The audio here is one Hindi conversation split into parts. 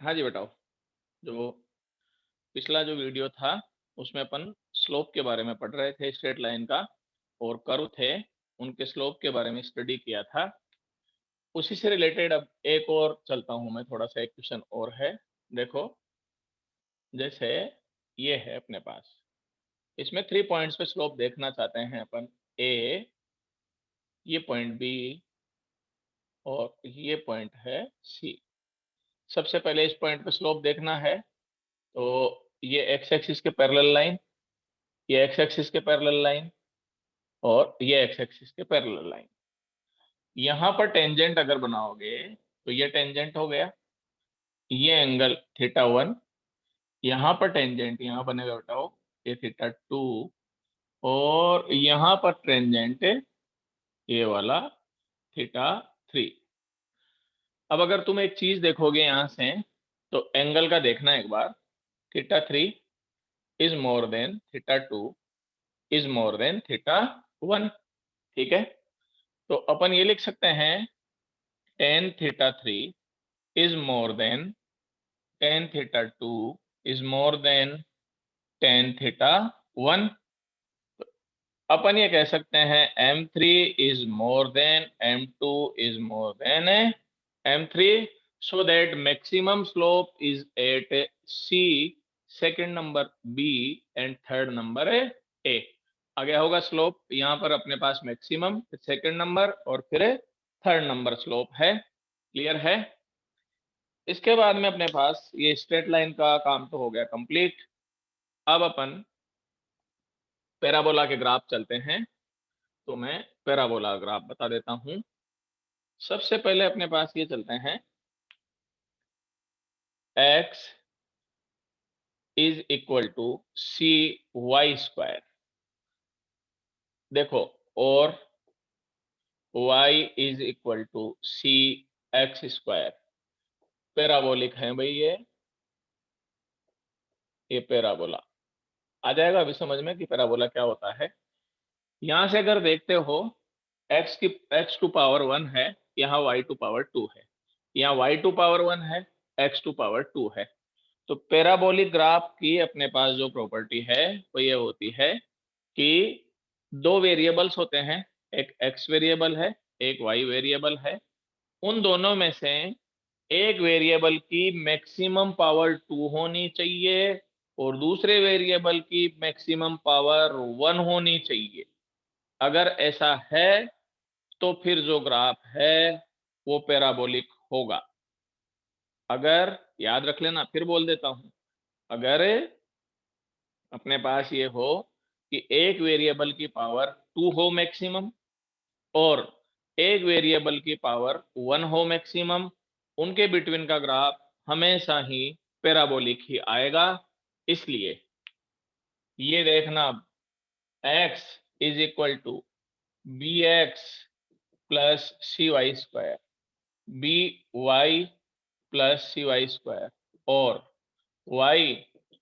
हाँ जी बताओ। जो पिछला जो वीडियो था उसमें अपन स्लोप के बारे में पढ़ रहे थे, स्ट्रेट लाइन का और कर्व थे, उनके स्लोप के बारे में स्टडी किया था। उसी से रिलेटेड अब एक और चलता हूं मैं, थोड़ा सा एक क्वेश्चन और है। देखो, जैसे ये है अपने पास, इसमें 3 पॉइंट्स पे स्लोप देखना चाहते हैं अपन। ए, ये पॉइंट बी और ये पॉइंट है सी। सबसे पहले इस पॉइंट पे स्लोप देखना है, तो ये एक्स एक्सिस के पैरेलल लाइन, ये एक्स एक्सिस के पैरेलल लाइन और ये एक्स एक्सिस के पैरेलल लाइन। यहाँ पर टेंजेंट अगर बनाओगे तो ये टेंजेंट हो गया, ये एंगल थीटा 1। यहाँ पर टेंजेंट यहाँ बनेगा बताओ, ये थीटा 2 और यहाँ पर टेंजेंट ये वाला थीटा 3। अब अगर तुम एक चीज देखोगे यहाँ से, तो एंगल का देखना एक बार। Theta 3 is more than theta 2 is more than theta 1। ठीक है, तो अपन ये लिख सकते हैं tan θ3 is more than tan θ2 is more than tan θ1। अपन ये कह सकते हैं m3 is more than m2 is more than m3, so that maximum slope is at C, second number B and third number A। आ गया होगा स्लोप यहाँ पर अपने पास मैक्सिमम, फिर सेकंड नंबर और फिर थर्ड नंबर स्लोप है। क्लियर है? इसके बाद में अपने पास ये स्ट्रेट लाइन का काम तो हो गया कंप्लीट। अब अपन पैराबोला के ग्राफ चलते हैं, तो मैं पैराबोला ग्राफ बता देता हूं। सबसे पहले अपने पास ये चलते हैं, x is equal to C Y square. देखो, और y is equal to C X square. Parabolic है भाई ये पैराबोला। आ जाएगा अभी समझ में कि पैराबोला क्या होता है। यहां से अगर देखते हो, x टू पावर 1 है, यहाँ y टू पावर 2 है, यहाँ y टू पावर 1 है, x टू पावर 2 है। तो पैराबोलिक ग्राफ की अपने पास जो प्रॉपर्टी है वो ये होती है कि दो वेरिएबल्स होते हैं, एक x वेरिएबल है, एक y वेरिएबल है। उन दोनों में से एक वेरिएबल की मैक्सिमम पावर 2 होनी चाहिए और दूसरे वेरिएबल की मैक्सिमम पावर 1 होनी चाहिए। अगर ऐसा है तो फिर जो ग्राफ है वो पैराबोलिक होगा। अगर, याद रख लेना, फिर बोल देता हूं, अगर अपने पास ये हो कि एक वेरिएबल की पावर 2 हो मैक्सिमम और एक वेरिएबल की पावर 1 हो मैक्सिमम, उनके बिटवीन का ग्राफ हमेशा ही पैराबोलिक ही आएगा। इसलिए ये देखना, x is equal to B X plus C Y square, B Y plus C Y square और y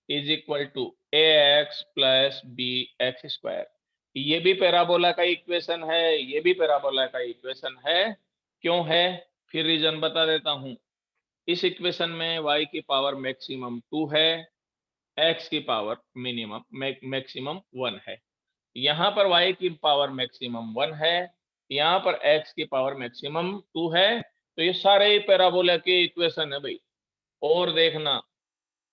is equal to A X plus B X square. ये भी पैराबोला का इक्वेशन है, ये भी पैराबोला का इक्वेशन है। क्यों है? फिर रीजन बता देता हूं। इस इक्वेशन में y की पावर मैक्सिमम 2 है, x की पावर मिनिमम मैक्सिमम 1 है। यहाँ पर y की पावर मैक्सिमम 1 है, यहाँ पर x की पावर मैक्सिमम 2 है। तो ये सारे ही पैराबोला के इक्वेशन है भाई। और देखना,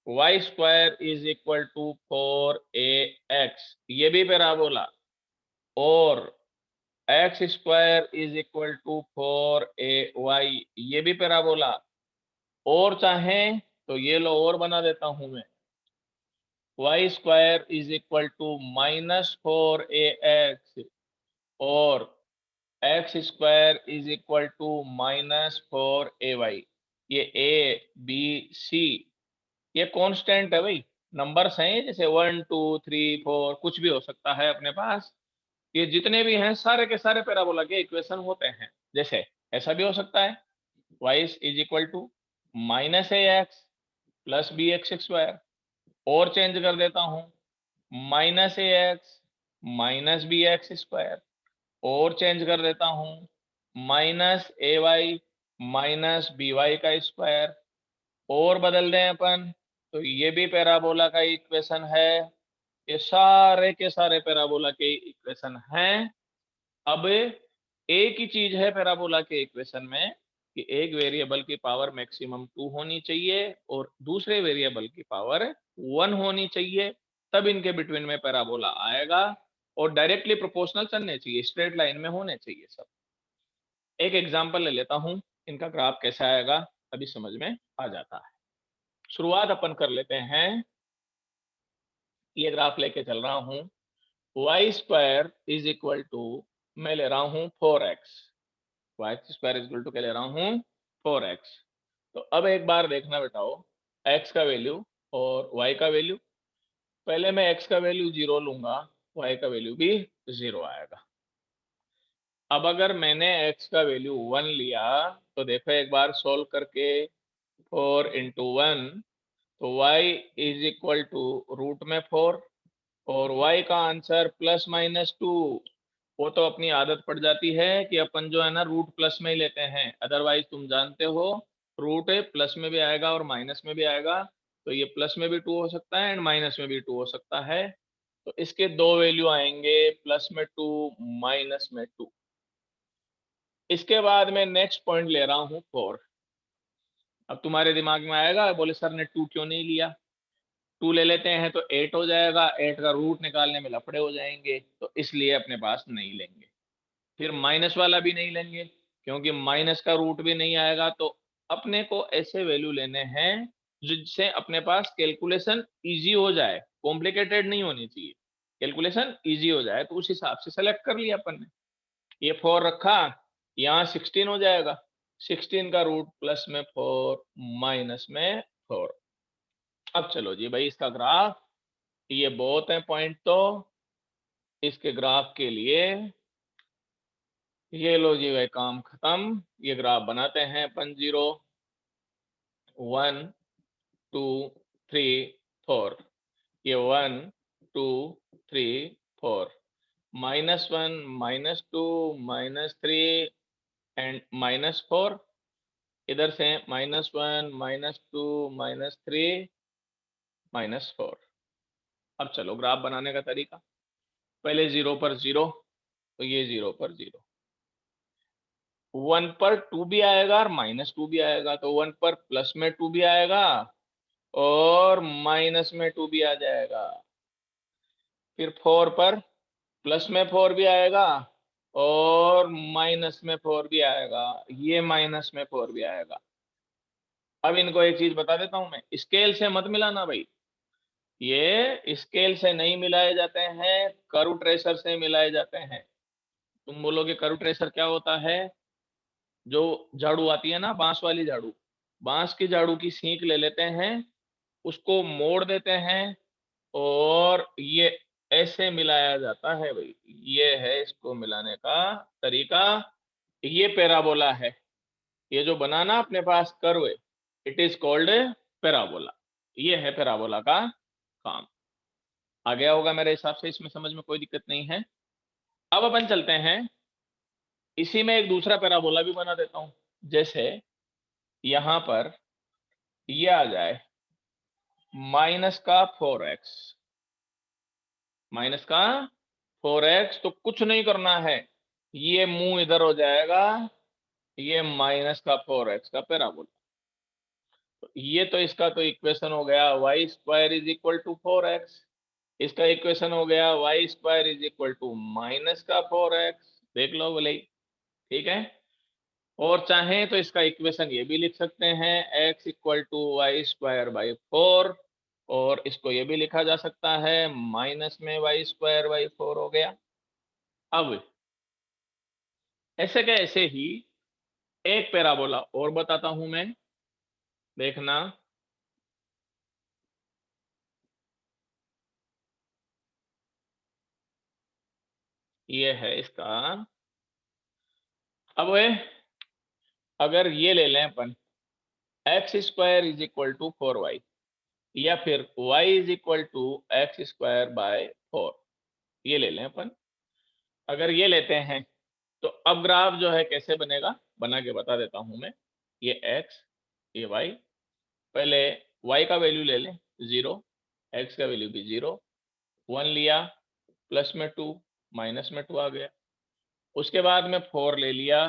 Y square is equal to 4ax, ये भी पैराबोला। और X square is equal to 4ay, ये भी पैराबोला। और चाहें तो ये लो और बना देता हूं मैं, Y square is equal to -4ax और X square is equal to -4ay। ये a b c ये कांस्टेंट है भाई, नंबर्स हैं, जैसे 1 2 3 4 कुछ भी हो सकता है अपने पास। ये जितने भी हैं सारे के सारे पैराबोला के इक्वेशन होते हैं। जैसे ऐसा भी हो सकता है, y is equal to -ax plus B X square. और चेंज कर देता हूँ, -ax minus B X square. और चेंज कर देता हूँ, -ay माइनस बी वाई का स्क्वायर। और बदल दें अपन तो ये भी पैराबोला का इक्वेशन है, ये सारे के सारे पैराबोला के इक्वेशन हैं। अब एक ही चीज है पैराबोला के इक्वेशन में कि एक वेरिएबल की पावर मैक्सिमम 2 होनी चाहिए और दूसरे वेरिएबल की पावर 1 होनी चाहिए, तब इनके बिटवीन में पैराबोला आएगा और डायरेक्टली प्रोपोर्शनल चलने चाहिए, स्ट्रेट लाइन में होने चाहिए सब। एक एग्जांपल ले लेता हूं, इनका ग्राफ कैसा आएगा अभी समझ में आ जाता है। शुरुआत अपन कर लेते हैं, ये ग्राफ लेके चल रहा हूं, Y square is equal to, मैं ले रहा हूं 4x, Y square is equal to क्या ले रहा हूं 4x। तो अब एक बार देखना बेटाओ, x का वैल्यू और y का वैल्यू, पहले मैं x का वैल्यू 0 लूंगा, y का वैल्यू भी 0 आएगा। अब अगर मैंने x का वैल्यू 1 लिया तो देखो एक बार सोल्व करके, 4 इंटू 1, तो y is equal to root में 4 और y का आंसर प्लस माइनस 2। वो तो अपनी आदत पड़ जाती है कि अपन जो है ना रूट प्लस में ही लेते हैं, अदरवाइज तुम जानते हो रूट प्लस में भी आएगा और माइनस में भी आएगा, तो ये प्लस में भी 2 हो सकता है एंड माइनस में भी 2 हो सकता है। तो इसके दो वैल्यू आएंगे, प्लस में 2, माइनस में 2। इसके बाद मैं नेक्स्ट पॉइंट ले रहा हूँ 4। अब तुम्हारे दिमाग में आएगा बोले सर ने 2 क्यों नहीं लिया, 2 ले लेते हैं तो 8 हो जाएगा, 8 का रूट निकालने में लफड़े हो जाएंगे, तो इसलिए अपने पास नहीं लेंगे। फिर माइनस वाला भी नहीं लेंगे क्योंकि माइनस का रूट भी नहीं आएगा, तो अपने को ऐसे वैल्यू लेने हैं जिससे अपने पास कैलकुलेशन इजी हो जाए, कॉम्प्लिकेटेड नहीं होनी चाहिए, कैलकुलेशन इजी हो जाए, तो उस हिसाब से सेलेक्ट कर लिया अपन ने। ये 4 रखा, यहाँ 16 हो जाएगा, 16 का रूट प्लस में 4 माइनस में 4। अब चलो जी भाई इसका ग्राफ, ये बहुत है पॉइंट, तो इसके ग्राफ के लिए ये लो जी भाई काम खत्म। ये ग्राफ बनाते हैं अपन, 0 1 2 3 4, ये 1 2 3 4, -1 -2 -3 एंड -4, इधर से -1 -2 -3 -4। अब चलो ग्राफ बनाने का तरीका, पहले 0 पर 0, तो ये 0 पर 0, 1 पर 2 भी आएगा और -2 भी आएगा, तो 1 पर प्लस में 2 भी आएगा और माइनस में 2 भी आ जाएगा। फिर 4 पर प्लस में 4 भी आएगा और माइनस में 4 भी आएगा, ये माइनस में 4 भी आएगा। अब इनको एक चीज बता देता हूं मैं, स्केल से मत मिलाना भाई, ये स्केल से नहीं मिलाए जाते हैं, कर्व ट्रेसर से मिलाए जाते हैं। तुम बोलोगे कर्व ट्रेसर क्या होता है, जो झाड़ू आती है ना बांस वाली झाड़ू, बांस की झाड़ू की सीख ले लेते हैं, उसको मोड़ देते हैं और ये ऐसे मिलाया जाता है भाई, ये है इसको मिलाने का तरीका। ये पैराबोला है, ये जो बनाना अपने पास curve, it is called parabola, ये है पैराबोला का काम। आ गया होगा मेरे हिसाब से, इसमें समझ में कोई दिक्कत नहीं है। अब अपन चलते हैं, इसी में एक दूसरा पैराबोला भी बना देता हूं, जैसे यहां पर ये आ जाए माइनस का 4x, माइनस का 4x, तो कुछ नहीं करना है, ये मुंह इधर हो जाएगा, ये माइनस का 4x का पैराबोला। तो ये तो इसका तो इक्वेशन हो गया, Y square is equal to 4x, इसका इक्वेशन हो गया Y square is equal to minus का 4x, देख लो बोले, ठीक है। और चाहें तो इसका इक्वेशन ये भी लिख सकते हैं, x equal to Y square by 4, और इसको ये भी लिखा जा सकता है माइनस में वाई स्क्वायर बाई 4 हो गया। अब ऐसे के ऐसे ही एक पैराबोला और बताता हूं मैं, देखना, ये है इसका। अब वे अगर ये ले लें अपन, x square is equal to 4y, या फिर y is equal to x square by 4, ये ले लें अपन। अगर ये लेते हैं तो अब ग्राफ जो है कैसे बनेगा, बना के बता देता हूं मैं, ये x, ये y, पहले y का वैल्यू ले लें 0, x का वैल्यू भी 0, 1 लिया, प्लस में 2, माइनस में 2 आ गया। उसके बाद में 4 ले लिया,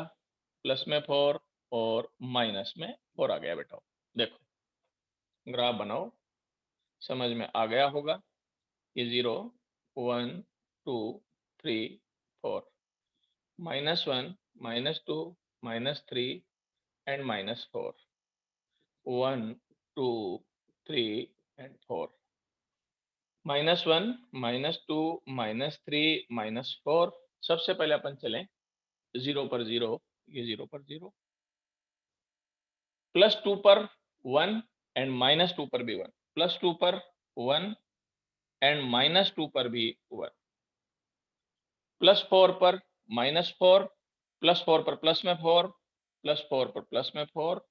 प्लस में 4 और माइनस में 4 आ गया। बेटा देखो ग्राफ बनाओ, समझ में आ गया होगा। ये 0, 1, 2, 3, 4, -1, -2, -3 एंड -4, 1, 2, 3 एंड 4, -1, -2, -3, -4। सबसे पहले अपन चलें 0 पर 0, ये 0 पर 0, +2 पर 1 एंड -2 पर भी 1, +2 पर 1 एंड -2 पर भी 1, +4 पर -4, +4 पर प्लस में 4, +4 पर प्लस में 4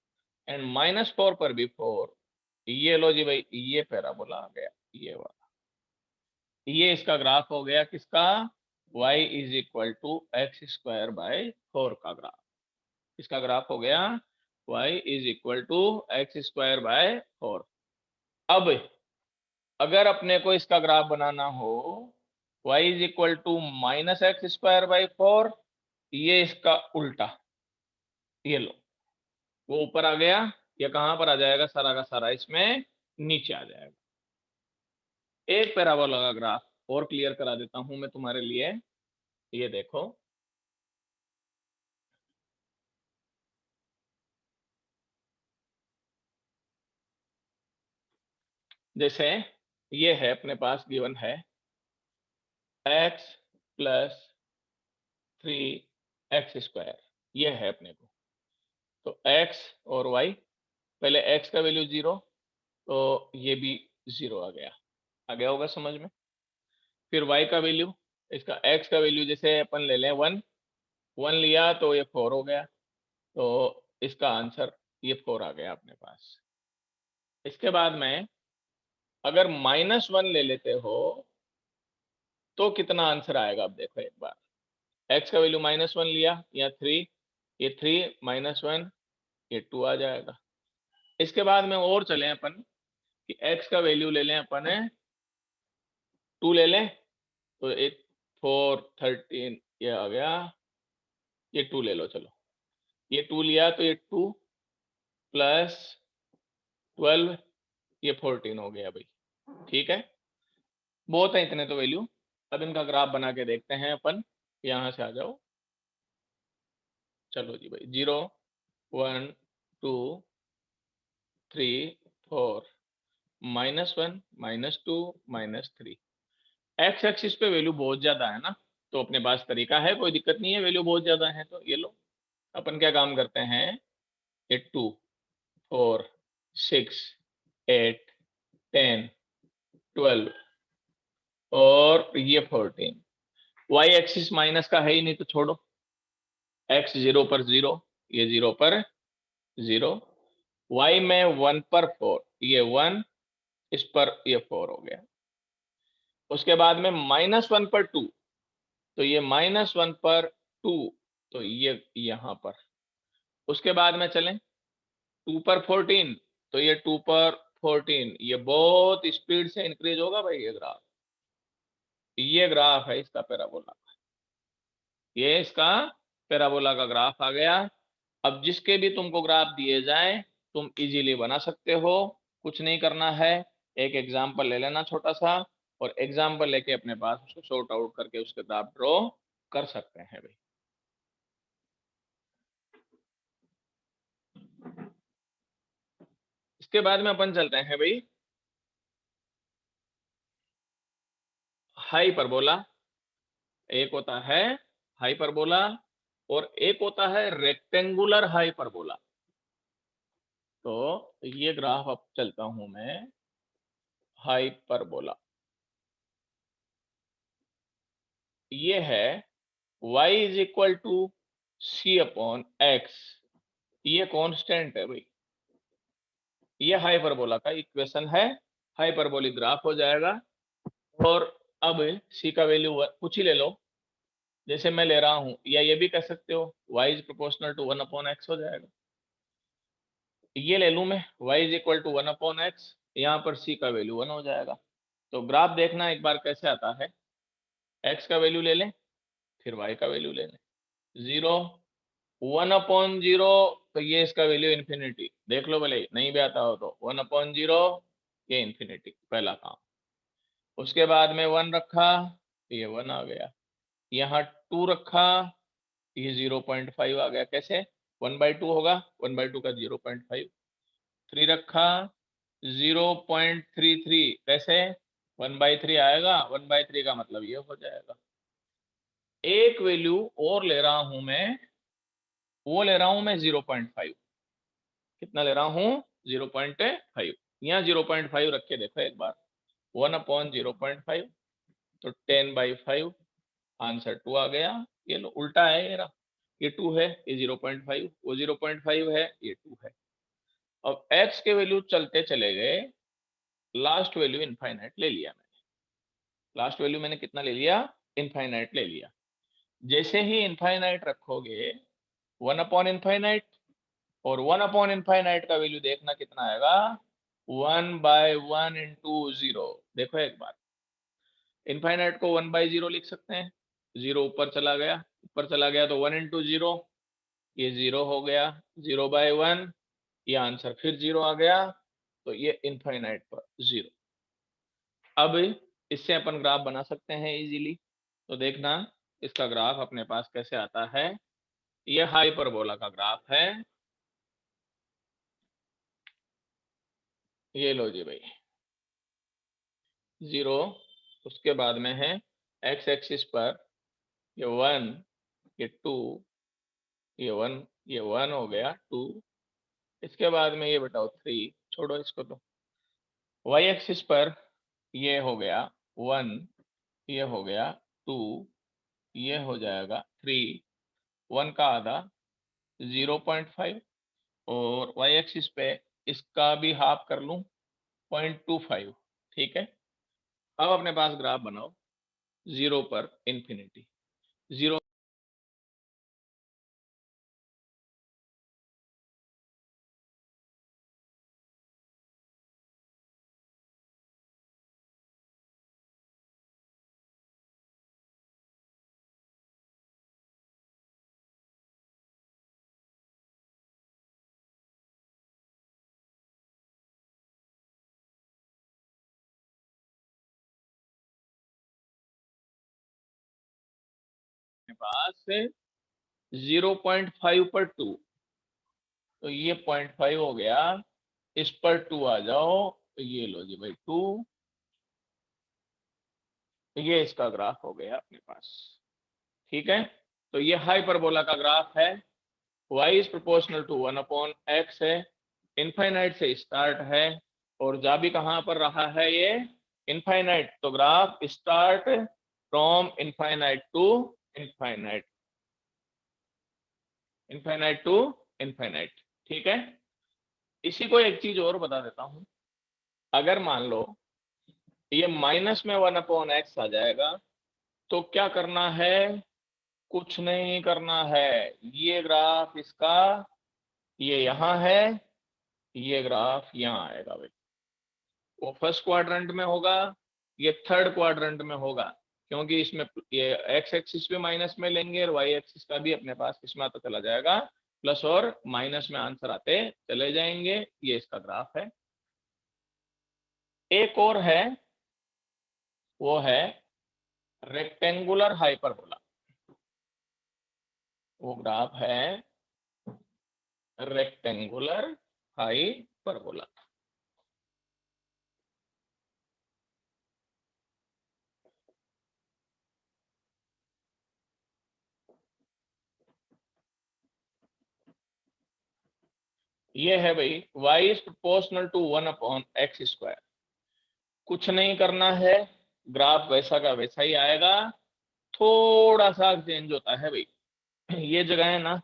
एंड -4 पर भी 4। ये लो जी भाई, ये पैराबोला आ गया, ये वाला। ये इसका ग्राफ हो गया किसका, y is equal to x² / 4 का ग्राफ। इसका ग्राफ हो गया y is equal to x²/4। अब अगर अपने को इसका ग्राफ बनाना हो y is equal to -x²/4, ये इसका उल्टा, ये लो, वो ऊपर आ गया, ये कहां पर आ जाएगा, सारा का सारा इसमें नीचे आ जाएगा। एक पैराबोला का ग्राफ और क्लियर करा देता हूं मैं तुम्हारे लिए, ये देखो। जैसे ये है अपने पास गिवन है x + 3x², ये है अपने को। तो x और y, पहले x का वैल्यू 0, तो ये भी 0 आ गया होगा समझ में। फिर y का वैल्यू, इसका x का वैल्यू जैसे अपन ले लें 1, 1 लिया तो ये 4 हो गया, तो इसका आंसर ये 4 आ गया अपने पास। इसके बाद में अगर -1 ले लेते हो तो कितना आंसर आएगा, अब देखो एक बार। x का वैल्यू -1 लिया या 3, ये 3 -1, ये 2 आ जाएगा। इसके बाद में और चलें अपन कि x का वैल्यू ले लें अपन 2 ले लें, तो एक 4, 13 ये आ गया, ये 2 ले लो। चलो ये 2 लिया तो ये 2 + 12, ये 14 हो गया भाई। ठीक है, बहुत है इतने तो वैल्यू। अब इनका ग्राफ बना के देखते हैं अपन, यहां से आ जाओ। चलो जी भाई, 0, 1, 2, 3, 4, -1, -2, -3। एक्स एक्सिस पे वैल्यू बहुत ज्यादा है ना, तो अपने पास तरीका है, कोई दिक्कत नहीं है, वैल्यू बहुत ज्यादा है तो ये लो, अपन क्या काम करते हैं, ये 2, 4, 6, 8, 10, 12 और ये 14। वाई एक्सिस माइनस का है ही नहीं तो छोड़ो, x 0 पर 0, ये 0 पर 0, y में 1 पर 4, ये 1, इस पर ये 4 हो गया। उसके बाद में -1 पर 2, तो ये -1 पर 2, तो ये यहां पर। उसके बाद में चलें 2 पर 14, तो ये 2 पर 14, ये बहुत स्पीड से इंक्रीज होगा भाई ये ग्राफ है इसका पैराबोला, ये इसका पैराबोला का ग्राफ आ गया। अब जिसके भी तुमको ग्राफ दिए जाएं तुम इजीली बना सकते हो, कुछ नहीं करना है, एक एग्जांपल ले लेना छोटा सा, और एग्जांपल लेके अपने पास उसको सॉर्ट आउट करके उसके ग्राफ ड्रॉ कर सकते हैं भाई। इसके बाद में अपन चलते हैं भाई हाइपरबोला। एक होता है हाइपरबोला और एक होता है रेक्टेंगुलर हाइपरबोला। तो ये ग्राफ अब चलता हूं मैं हाइपरबोला, ये है y is equal to c/x, ये कांस्टेंट है भाई, ये हाइपरबोला का इक्वेशन है, हाइपरबोलिक ग्राफ हो जाएगा। और अब c का वैल्यू कुछ ही ले लो, जैसे मैं ले रहा हूं, या ये भी कह सकते हो y is proportional to 1/x हो जाएगा। ये ले लूं मैं y is equal to 1/x, यहाँ पर c का वैल्यू 1 हो जाएगा। तो ग्राफ देखना एक बार कैसे आता है, x का वैल्यू ले लें, फिर y का वैल्यू ले लें, 0 1/0, तो ये इसका वैल्यू इन्फिनिटी, देख लो भले नहीं भी आता हो तो 1/0, ये इन्फिनिटी पहला काम। उसके बाद में 1 रखा, ये 1 आ गया, यहाँ 2 रखा, ये 0.5 आ गया, कैसे 1/2 होगा, 1/2 का 0.5, 3 रखा 0.33, कैसे 1/3 आएगा, 1/3 का मतलब ये हो जाएगा। एक वैल्यू और ले रहा हूं मैं, वो ले रहा हूं मैं 0.5, कितना ले रहा हूं 0.5, यहाँ 0.5 रख के देखो एक बार, 1/0.5, तो 10/5, आंसर 2 आ गया। ये लो उल्टा है ये 2 है, ये 0.5, वो 0.5 है, ये 2 है। अब x के वैल्यू चलते चले गए, लास्ट वैल्यू इनफाइनाइट ले लिया मैंने, लास्ट वैल्यू मैंने कितना ले लिया, इनफाइनाइट ले लिया। जैसे ही इनफाइनाइट रखोगे 1/इनफाइनाइट, और 1/इनफाइनाइट का वैल्यू देखना कितना आएगा, 1/1 इंटू 0। देखो एक बार, इनफाइनाइट को 1/0 लिख सकते हैं, 0 ऊपर चला गया, ऊपर चला गया तो 1 इंटू 0, ये 0 हो गया, 0/1, ये आंसर फिर 0 आ गया, तो ये इनफाइनाइट पर 0। अब इससे अपन ग्राफ बना सकते हैं इजीली, तो देखना इसका ग्राफ अपने पास कैसे आता है। ये हाइपरबोला का ग्राफ है, ये लो जी भाई, 0, उसके बाद में है x एक्सिस पर ये 1, ये 2, ये 1, ये 1 हो गया 2, इसके बाद में ये बताओ 3, छोड़ो इसको, तो y एक्सिस पर ये हो गया 1, ये हो गया 2, ये हो जाएगा 3, 1 का आधा 0.5, और y एक्सिस पे इसका भी हाफ कर लूं 0.25, ठीक है। अब अपने पास ग्राफ बनाओ 0 पर इंफिनिटी, 0 के पास 0.5 पर 2, तो ये 0.5 हो गया, इस पर 2 आ जाओ, तो ये लो जी भाई 2, ये इसका ग्राफ हो गया अपने पास, ठीक है। तो ये हाइपरबोला का ग्राफ है, y is proportional to 1/x है, इनफाइनाइट से स्टार्ट है, और जा भी कहां पर रहा है ये इनफाइनाइट, तो graph start from infinite to infinite, infinite to infinite, ठीक है। इसी को एक चीज और बता देता हूं, अगर मान लो ये माइनस में 1/x आ जाएगा, तो क्या करना है, कुछ नहीं करना है, ये ग्राफ इसका ये यहाँ है, ये ग्राफ यहाँ आएगा भाई, वो फर्स्ट क्वाड्रेंट में होगा, ये थर्ड क्वाड्रेंट में होगा, क्योंकि इसमें ये एक्स एक्सिस भी माइनस में लेंगे और वाई एक्सिस का भी अपने पास किसमें आता चला जाएगा, प्लस और माइनस में आंसर आते चले जाएंगे, ये इसका ग्राफ है। एक और है, वो है रेक्टेंगुलर हाइपरबोला, वो ग्राफ है रेक्टेंगुलर हाइपरबोला। ये है भाई y is proportional to 1/x², कुछ नहीं करना है, ग्राफ वैसा का वैसा ही आएगा, थोड़ा सा चेंज होता है भाई, ये जगह है ना,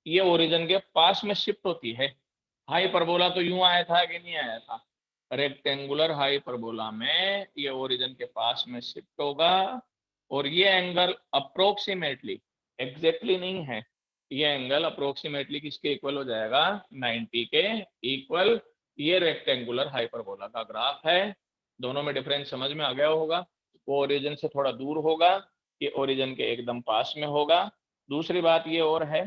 ये ओरिजिन के पास में शिफ्ट होती है। हाइपरबोला तो यूं आया था कि नहीं आया था, रेक्टेंगुलर हाइपरबोला में ये ओरिजिन के पास में शिफ्ट होगा, और ये एंगल अप्रोक्सीमेटली एग्जैक्टली नहीं है, ये एंगल अप्रोक्सीमेटली किसके इक्वल हो जाएगा, 90 के इक्वल। ये रेक्टेंगुलर हाइपरबोला का ग्राफ है। दोनों में डिफरेंस समझ में आ गया होगा। वो ओरिजिन से थोड़ा दूर होगा, ये ओरिजिन के एकदम पास में होगा। दूसरी बात ये और है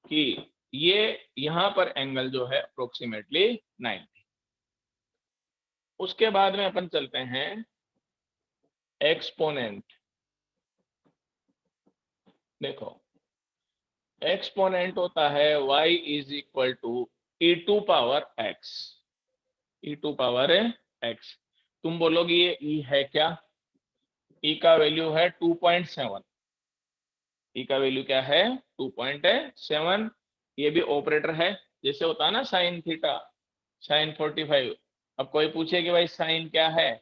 कि ये यहाँ पर एंगल जो है अप्रोक्सीमेटली 90। उसके बाद में अपन चलते हैं एक्सपोनेंट। देखो, एक्सपोनेंट होता है y is equal to E to power x। E to power x। तुम बोलोगे ये e है क्या? e का वैल्यू है 2.7। e का वैल्यू क्या है, 2.7। ये भी ऑपरेटर है, जैसे होता है ना साइन थीटा, साइन 45। अब कोई पूछे कि भाई साइन क्या है,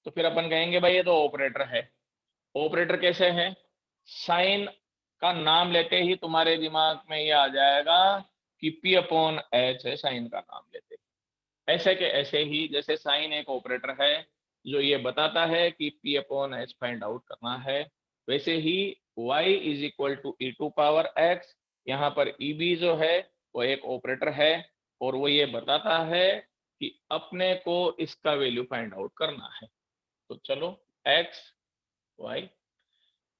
तो फिर अपन कहेंगे भाई ये तो ऑपरेटर है। ऑपरेटर कैसे है? साइन का नाम लेते ही तुम्हारे दिमाग में ये आ जाएगा कि P अपॉन एच है साइन का नाम लेते ही। ऐसे के ऐसे ही जैसे साइन एक ऑपरेटर है जो ये बताता है कि P upon H find out करना है, वैसे ही y is equal to E to power X. यहाँ पर ई बी जो है वो एक ऑपरेटर है और वो ये बताता है कि अपने को इसका वैल्यू फाइंड आउट करना है। तो चलो x y,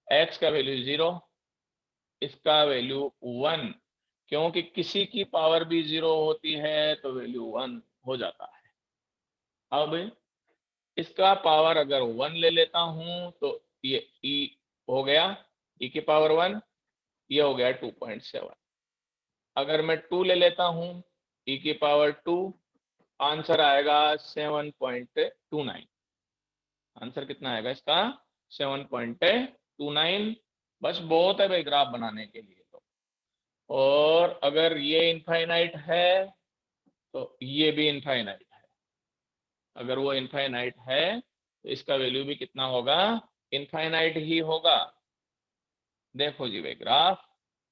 x का वैल्यू 0, इसका वैल्यू 1, क्योंकि किसी की पावर भी 0 होती है तो वैल्यू 1 हो जाता है। अब इसका पावर अगर 1 ले लेता हूं तो ये e हो गया, e की पावर 1, ये हो गया 2.7। अगर मैं 2 ले लेता हूं, e की पावर 2, आंसर आएगा 7.29। आंसर कितना आएगा इसका, 7.29। बस बहुत है भाई ग्राफ बनाने के लिए तो। और अगर ये इनफाइनाइट है तो ये भी इनफाइनाइट है। अगर वो इनफाइनाइट है तो इसका वैल्यू भी कितना होगा, इनफाइनाइट ही होगा। देखो जी भाई ग्राफ,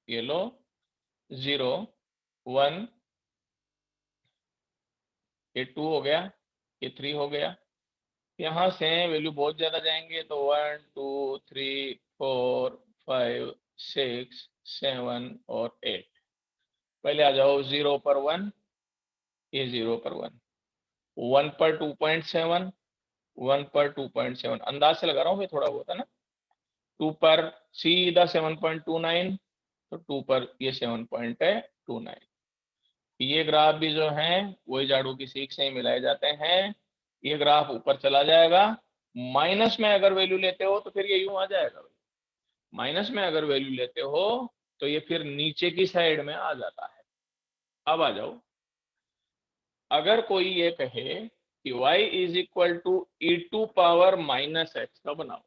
ये लो 0 1, ये 2 हो गया, ये 3 हो गया। यहाँ से वैल्यू बहुत ज्यादा जाएंगे तो 1 2 3 4 5 6 7 और 8। पहले आ जाओ 0 पर 1, ये 0 पर 1, 1 पर 2.7, 1 पर 2.7, अंदाज से लगा रहा हूँ भाई थोड़ा बहुत है ना। 2 पर सीधा 7.29, तो 2 पर ये 7.29। ये ग्राफ भी जो है वही झाड़ू की सीख से ही मिलाए जाते हैं। ये ग्राफ ऊपर चला जाएगा। माइनस में अगर वैल्यू लेते हो तो फिर ये यूं आ जाएगा। माइनस में अगर वैल्यू लेते हो तो ये फिर नीचे की साइड में आ जाता है। अब आ जाओ, अगर कोई ये कहे कि y is equal to E to power minus X का बनाओ,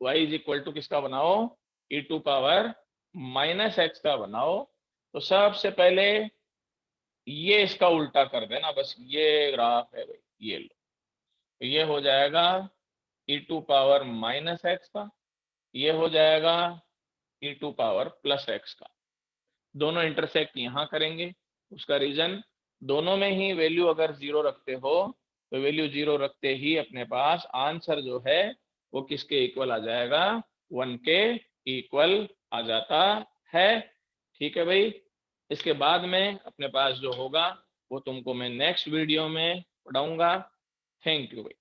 y इज इक्वल टू किसका बनाओ, E to power minus X का बनाओ, तो सबसे पहले ये इसका उल्टा कर देना। बस ये ग्राफ है भाई, ये लो, तो ये हो जाएगा ई टू पावर माइनस एक्स का, ये हो जाएगा ई टू पावर प्लस एक्स का। दोनों इंटरसेक्ट यहाँ करेंगे। उसका रीजन, दोनों में ही वैल्यू अगर 0 रखते हो तो वैल्यू 0 रखते ही अपने पास आंसर जो है वो किसके इक्वल आ जाएगा, 1 के इक्वल आ जाता है। ठीक है भाई। इसके बाद में अपने पास जो होगा वो तुमको मैं नेक्स्ट वीडियो में पढ़ाऊंगा। थैंक यू भाई।